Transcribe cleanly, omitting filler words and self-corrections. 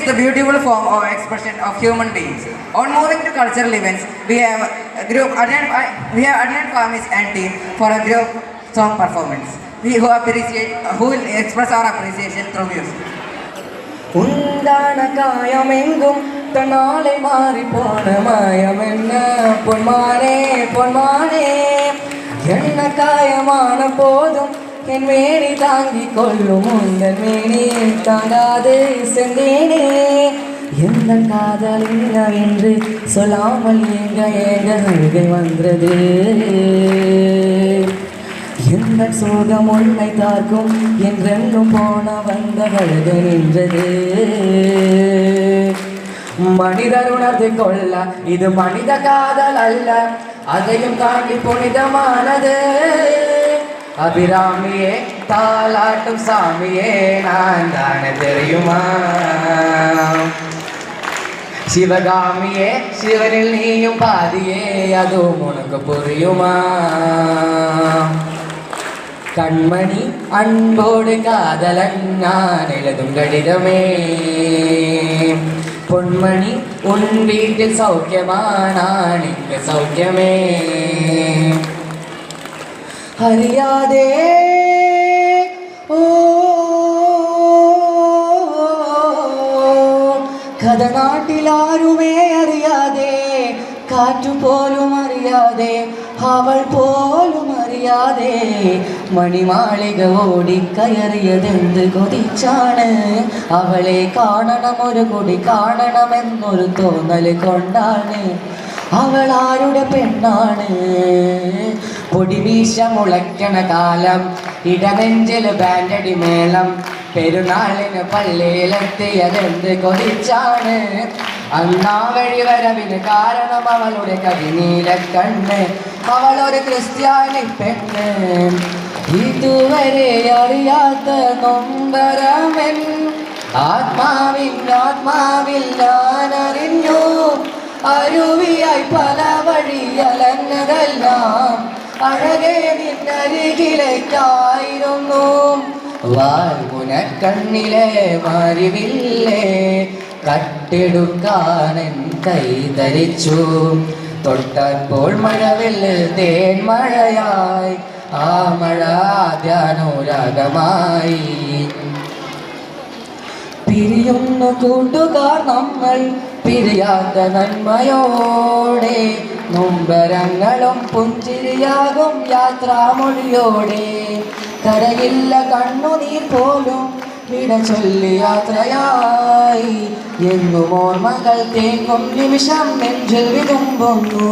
the beautiful form or expression of human beings. On moving to cultural events, we have attended Farmis and team for a group song performance. Who will express our appreciation through music. உந்தான காயமெங்கும் தன்னாலை மாறி போன மாயம் என்ன பொன்மானே பொன்மானே என்ன காயமான போதும் என் மேனி தாங்கி கொள்ளும் உங்கள் மேனி தாங்காது சென்றேனே எந்த காதல் என்னவென்று சொல்லாமல் ஏங்க ஏங்க அழுகை வந்தது எந்த சோகம் உன்னை தாக்கும் என்றென்றும் போன வந்த அழுகை நின்றது மனிதர் உணர்ந்து கொள்ள இது மனித காதல் அல்ல அதையும் தாண்டி புனிதமானது அபிராமியே தாலாட்டும் சாமியே நான் தானே தெரியுமா சிவகாமியே சிவனில் நீயும் பாதியே அதுவும் உனக்கு புரியுமா கண்மணி அன்போடு காதலன் நான் எழுதும் கடிதமே பொன்மணி உன் வீட்டில் சௌக்கியமா நான் இங்கு சௌக்கியமே அறியாதே ஓ கதநாட்டில் ஆருமே அறியாதே காற்று போலும் அறியாதே அவள் போலும் അറിയാതെ മണിമാളിക ഓടി കയറിയതെന്ത് കൊതിച്ചാണ് അവളെ കാണണം ഒരു കൊടി കാണണമെന്നൊരു തോന്നൽ കൊണ്ടാണ് അവൾ ആരുടെ പെണ്ണാണ് പൊടിവീശ മുളയ്ക്കണ കാലം ഇടനെഞ്ചിൽ ബാൻഡടി മേളം പെരുന്നാളിന് പള്ളിയിലെത്തിയതെന്ത് കൊതിച്ചാണ് അന്നാ വഴി വരവിന് കാരണം അവളുടെ കരിനീല കണ്ണ് അവളൊരു ക്രിസ്ത്യാനി പെണ്ണ് ഇതുവരെ അറിയാത്ത നൊമ്പരമെൻ ആത്മാവിൽ ഞാൻ അറിഞ്ഞു അരുവിയായി പല വഴി അലഞ്ഞതെല്ലാം അഴകേ നിന്നരികിലേക്കായിരുന്നു വാൽമുന കണ്ണിലെ മാറിവില്ലേ കട്ടെടുക്കാനൻ കൈ ധരിച്ചു തൊട്ടപ്പോൾ മഴവില്ല് തേൻമഴയായി ആ മഴ ധ്യാനോരാഗമായി പിരിയുന്നു കൂട്ടുകാർ നമ്മൾ പിരിയാത്ത നന്മയോടെ നൊമ്പരങ്ങളും പുഞ്ചിരിയാകും യാത്രാമൊഴിയോടെ കരയില്ല കണ്ണുനീർ പോലും വിട ചൊല്ലി യാത്രയായി എന്നും ഓർമ്മകൾ തേങ്ങും നിമിഷം നെഞ്ചിൽ വിതുമ്പുന്നു